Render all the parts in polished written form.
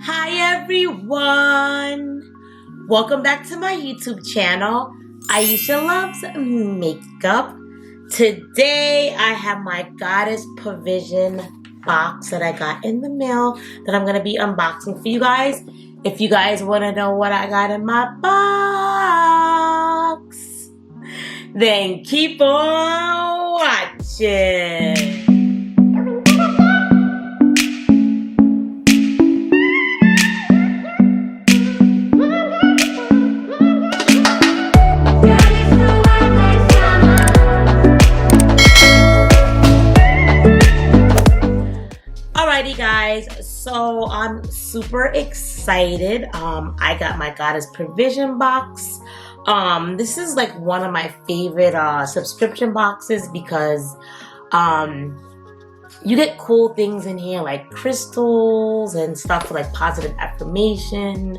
Hi everyone! Welcome back to my YouTube channel, Aisha Loves Makeup. Today I have my Goddess Provision box that I got in the mail that I'm going to be unboxing for you guys. If you guys want to know what I got in my box, then keep on watching. Alrighty guys, so I'm super excited. I got my Goddess Provision box. This is like one of my favorite subscription boxes because you get cool things in here like crystals and stuff for like positive affirmation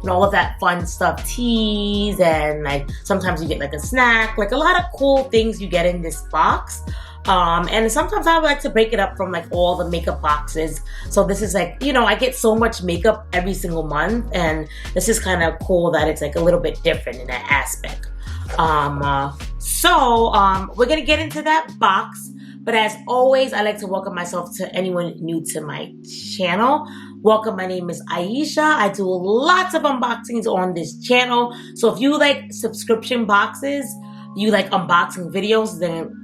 and all of that fun stuff, teas, and like sometimes you get like a snack, like a lot of cool things you get in this box. And sometimes I like to break it up from like all the makeup boxes. So this is like, you know, I get so much makeup every single month, and this is kind of cool that it's like a little bit different in that aspect. We're gonna get into that box. But as always, I like to welcome myself to anyone new to my channel. Welcome, my name is Aisha. I do lots of unboxings on this channel. So if you like subscription boxes, you like unboxing videos, then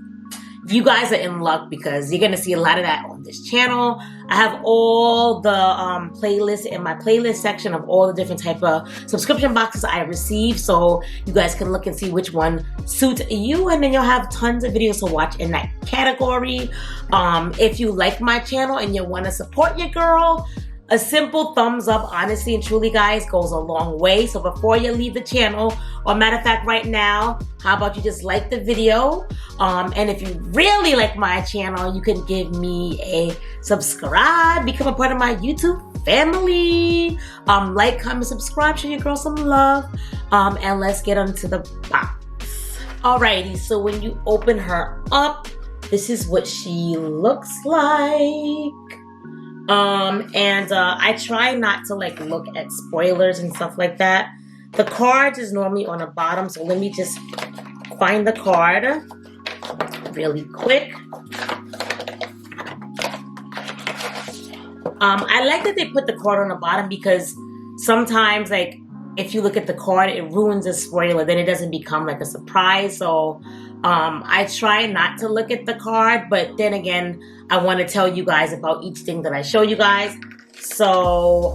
you guys are in luck because you're going to see a lot of that on this channel. I have all the playlists in my playlist section of all the different type of subscription boxes I receive, so you guys can look and see which one suits you, and then you'll have tons of videos to watch in that category. If you like my channel and you want to support your girl, a simple thumbs up, honestly and truly, guys, goes a long way. So before you leave the channel, or matter of fact, right now, how about you just like the video? And if you really like my channel, you can give me a subscribe, become a part of my YouTube family. Like, comment, subscribe, show your girl some love. And let's get onto the box. Alrighty, so when you open her up, this is what she looks like. I try not to like look at spoilers and stuff like that. The card is normally on the bottom, so let me just find the card really quick. I like that they put the card on the bottom because sometimes, like, if you look at the card, it ruins a spoiler, then it doesn't become like a surprise. So I try not to look at the card, but then again, I want to tell you guys about each thing that I show you guys. So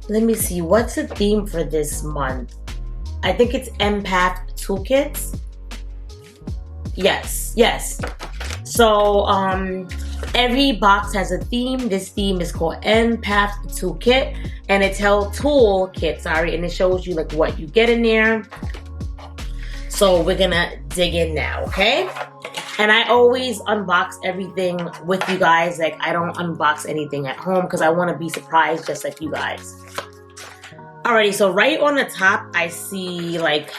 let me see, what's the theme for this month? I think it's Empath Toolkits. Yes. So every box has a theme. This theme is called Empath Toolkit, and it's Toolkit, and it shows you like what you get in there. So we're gonna dig in now, okay? And I always unbox everything with you guys. Like, I don't unbox anything at home because I want to be surprised just like you guys. Alrighty, so right on the top, I see like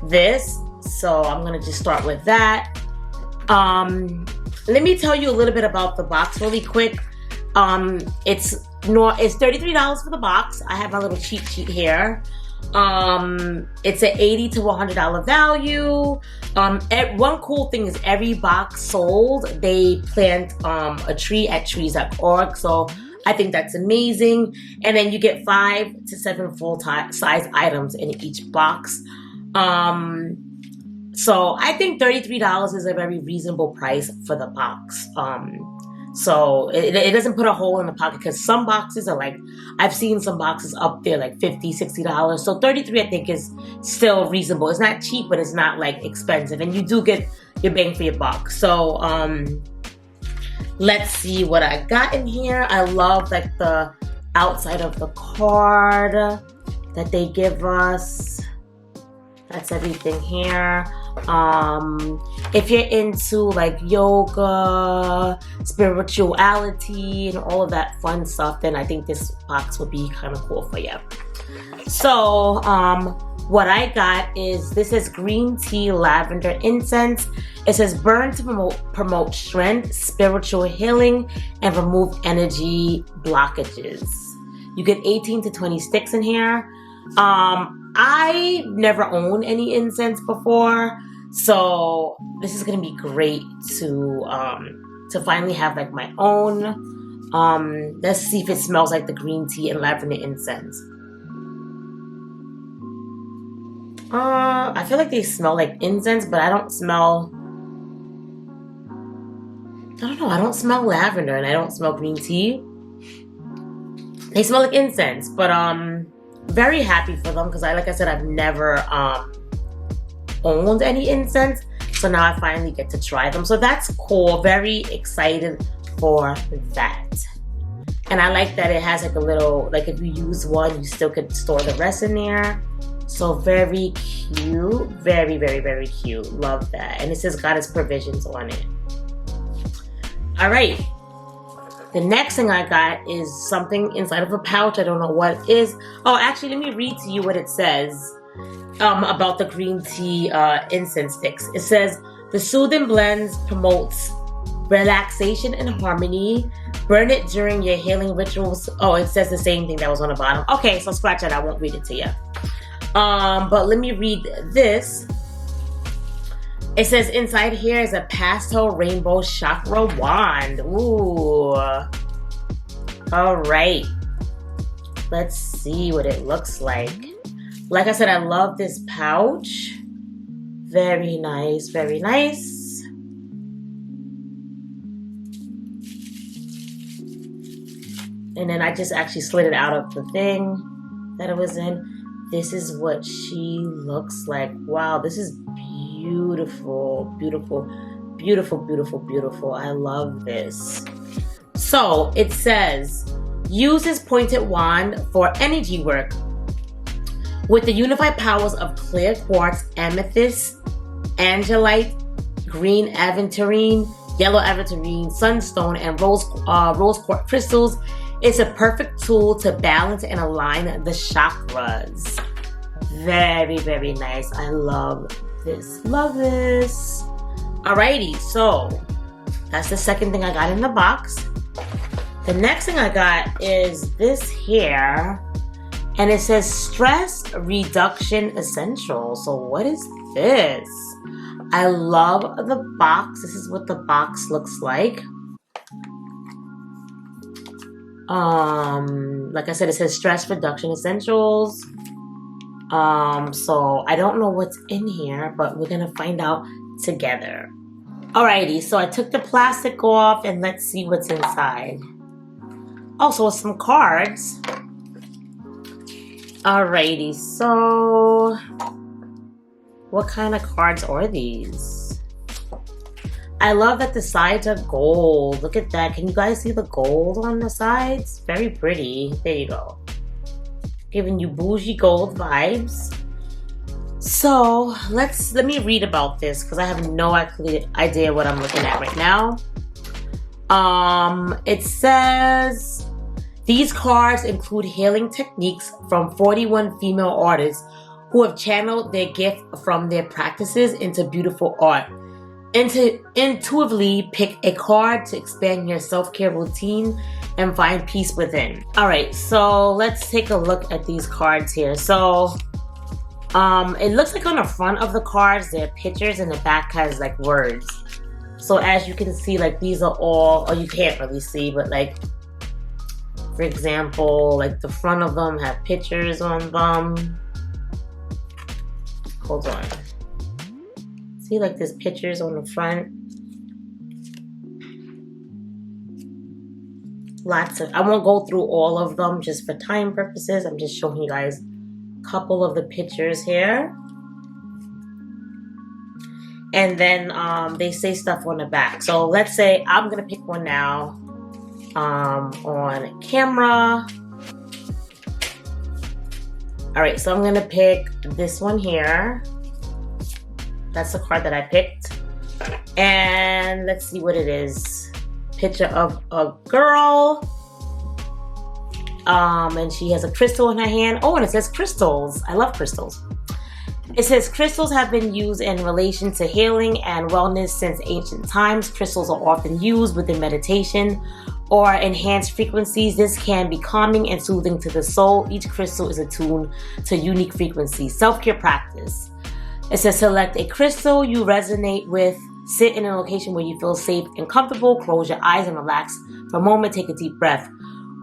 this. So I'm gonna just start with that. Let me tell you a little bit about the box really quick. It's $33 for the box. I have my little cheat sheet here. It's an $80 to $100 value. One cool thing is every box sold, they plant a tree at trees.org. So I think that's amazing. And then you get 5 to 7 full-size items in each box. So I think $33 is a very reasonable price for the box. So it doesn't put a hole in the pocket, because some boxes are like, I've seen some boxes up there like $50, $60. So $33 I think is still reasonable. It's not cheap, but it's not like expensive, and you do get your bang for your buck. So let's see what I got in here. I love like the outside of the card that they give us. That's everything here. If you're into like yoga, spirituality, and all of that fun stuff, then I think this box would be kind of cool for you. So, what I got is, this is green tea lavender incense. It says burn to promote strength, spiritual healing, and remove energy blockages. You get 18 to 20 sticks in here. I never owned any incense before, so this is gonna be great to finally have like my own. Let's see if it smells like the green tea and lavender incense. I feel like they smell like incense, but I don't smell lavender and I don't smell green tea. They smell like incense, but very happy for them because like I said, I've never owned any incense, so now I finally get to try them. So that's cool. Very excited for that. And I like that it has like a little, like if you use one, you still could store the rest in there. So very cute. Very, very, very cute. Love that. And it says God has provisions on it. All right. The next thing I got is something inside of a pouch. I don't know what it is. Oh, actually, let me read to you what it says about the green tea incense sticks. It says, the soothing blends promotes relaxation and harmony. Burn it during your healing rituals. Oh, it says the same thing that was on the bottom. Okay, so scratch that. I won't read it to you. But let me read this. It says inside here is a pastel rainbow chakra wand. Ooh. All right. Let's see what it looks like. Like I said, I love this pouch. Very nice, very nice. And then I just actually slid it out of the thing that it was in. This is what she looks like. Wow, this is beautiful, beautiful, beautiful, beautiful, beautiful. I love this. So it says, use this pointed wand for energy work. With the unified powers of clear quartz, amethyst, angelite, green aventurine, yellow aventurine, sunstone, and rose quartz crystals, it's a perfect tool to balance and align the chakras. Very, very nice. I love this. Love this. Alrighty, so that's the second thing I got in the box. The next thing I got is this here. And it says stress reduction essential. So what is this? I love the box. This is what the box looks like. Like I said, it says stress reduction essentials. So I don't know what's in here, but we're gonna find out together. Alrighty, so I took the plastic off and let's see what's inside. Oh, so it's some cards. Alrighty, so what kind of cards are these? I love that the sides are gold. Look at that. Can you guys see the gold on the sides? Very pretty. There you go. Giving you bougie gold vibes. So let me read about this because I have no idea what I'm looking at right now. It says these cards include healing techniques from 41 female artists who have channeled their gift from their practices into beautiful art. Intuitively pick a card to expand your self-care routine and find peace within. All right, so let's take a look at these cards here. So it looks like on the front of the cards there are pictures and the back has like words. So as you can see, like these are all, or you can't really see, but like for example, like the front of them have pictures on them. Hold on. See, like there's pictures on the front. Lots of, I won't go through all of them just for time purposes. I'm just showing you guys a couple of the pictures here. And then they say stuff on the back. So let's say I'm gonna pick one now on camera. All right, so I'm gonna pick this one here. That's the card that I picked. And let's see what it is. Picture of a girl. And she has a crystal in her hand. Oh, and it says crystals. I love crystals. It says crystals have been used in relation to healing and wellness since ancient times. Crystals are often used within meditation or enhanced frequencies. This can be calming and soothing to the soul. Each crystal is attuned to unique frequencies. Self-care practice. It says select a crystal you resonate with. Sit in a location where you feel safe and comfortable. Close your eyes and relax for a moment. Take a deep breath.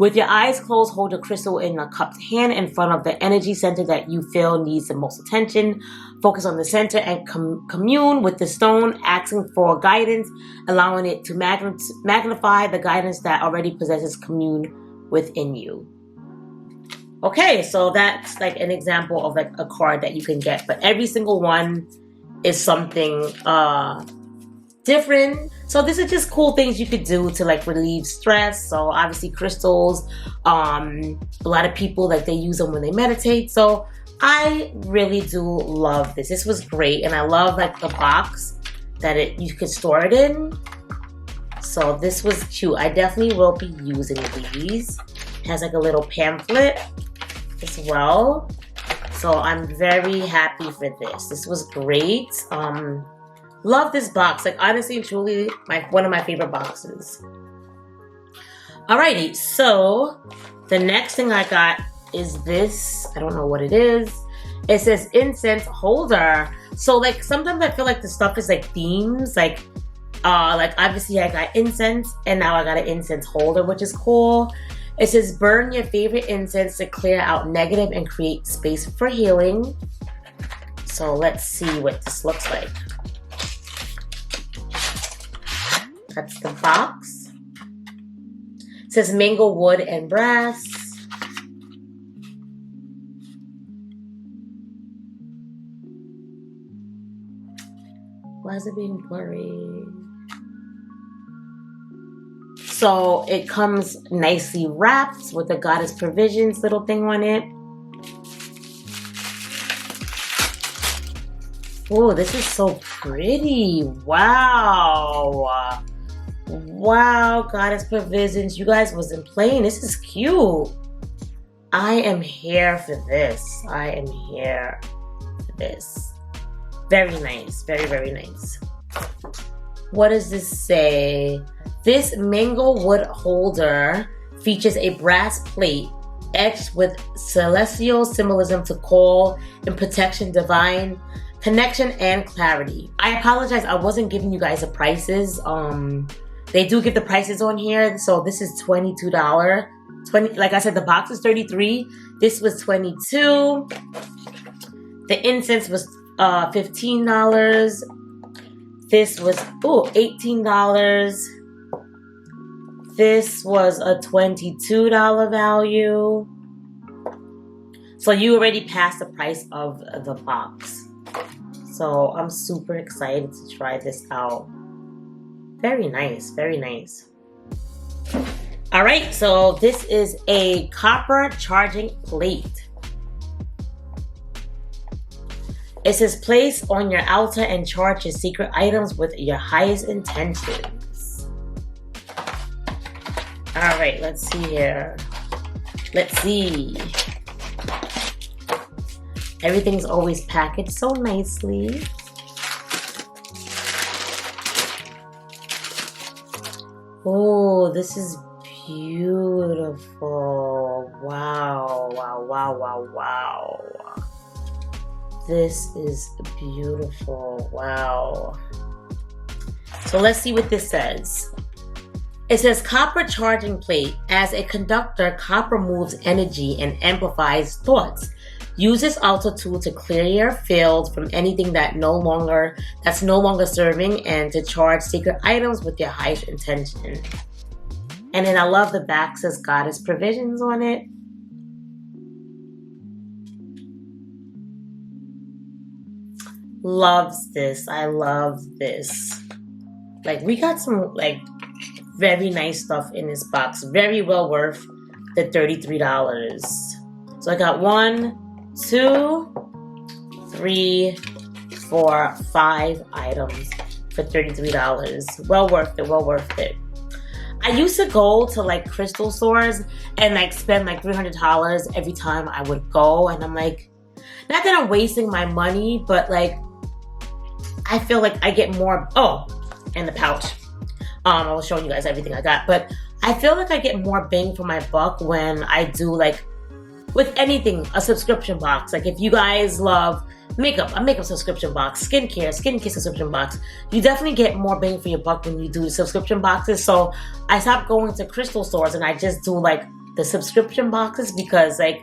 With your eyes closed, hold a crystal in a cupped hand in front of the energy center that you feel needs the most attention. Focus on the center and commune with the stone, asking for guidance, allowing it to magnify the guidance that already possesses commune within you. Okay, so that's like an example of like a card that you can get, but every single one is something different. So these are just cool things you could do to like relieve stress. So obviously crystals, a lot of people like they use them when they meditate. So I really do love this. This was great, and I love like the box that you could store it in. So this was cute. I definitely will be using these. It has like a little pamphlet as well. So I'm very happy for this. This was great. Love this box. Like honestly and truly, one of my favorite boxes. Alrighty, so the next thing I got is this. I don't know what it is. It says Incense Holder. So like sometimes I feel like the stuff is like themes. Like obviously I got incense, and now I got an incense holder, which is cool. It says burn your favorite incense to clear out negative and create space for healing. So let's see what this looks like. That's the box. It says mango, wood, and brass. Why is it being blurry? So it comes nicely wrapped with the Goddess Provisions little thing on it. Oh, this is so pretty. Wow. Wow, Goddess Provisions. You guys wasn't playing. This is cute. I am here for this. I am here for this. Very nice. Very, very nice. What does this say? This mango wood holder features a brass plate etched with celestial symbolism to call in protection, divine connection, and clarity. I apologize, I wasn't giving you guys the prices. They do give the prices on here. So this is $22. Like I said, the box is $33. This was $22. The incense was $15. This was $18. This was a $22 value. So you already passed the price of the box. So I'm super excited to try this out. Very nice, very nice. All right, so this is a copper charging plate. It says place on your altar and charge your secret items with your highest intentions. All right, let's see here. Let's see. Everything's always packaged so nicely. Oh, this is beautiful. Wow, wow, wow, wow, wow. This is beautiful. Wow. So let's see what this says. It says copper charging plate. As a conductor, copper moves energy and amplifies thoughts. Use this altar tool to clear your field from anything that's no longer serving, and to charge secret items with your highest intention. And then I love the back says Goddess Provisions on it. Loves this. I love this. Like we got some like very nice stuff in this box. Very well worth the $33. So I got 1, 2, 3, 4, 5 items for $33. Well worth it, well worth it. I used to go to like crystal stores and like spend like $300 every time I would go, and I'm like, not that I'm wasting my money, but like I feel like I get more. Oh, and the pouch. I was showing you guys everything I got, but I feel like I get more bang for my buck when I do like with anything, a subscription box. Like if you guys love makeup, a makeup subscription box, skincare subscription box, you definitely get more bang for your buck when you do the subscription boxes. So I stopped going to crystal stores and I just do like the subscription boxes because like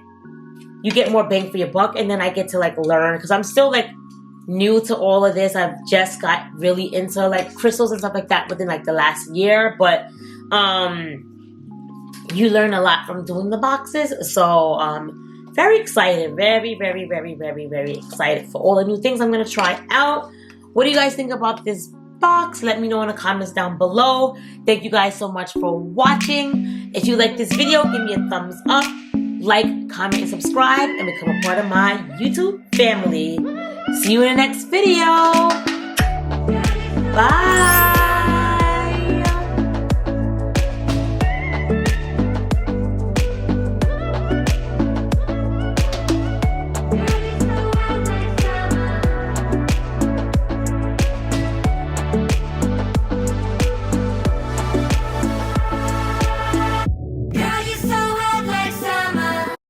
you get more bang for your buck, and then I get to like learn because I'm still like new to all of this. I've just got really into like crystals and stuff like that within like the last year, but you learn a lot from doing the boxes. So very excited, very excited for all the new things I'm gonna try out. What do you guys think about this box? Let me know in the comments down below. Thank you guys so much for watching. If you like this video, give me a thumbs up, like, comment, and subscribe, and become a part of my YouTube family. See you in the next video. Bye.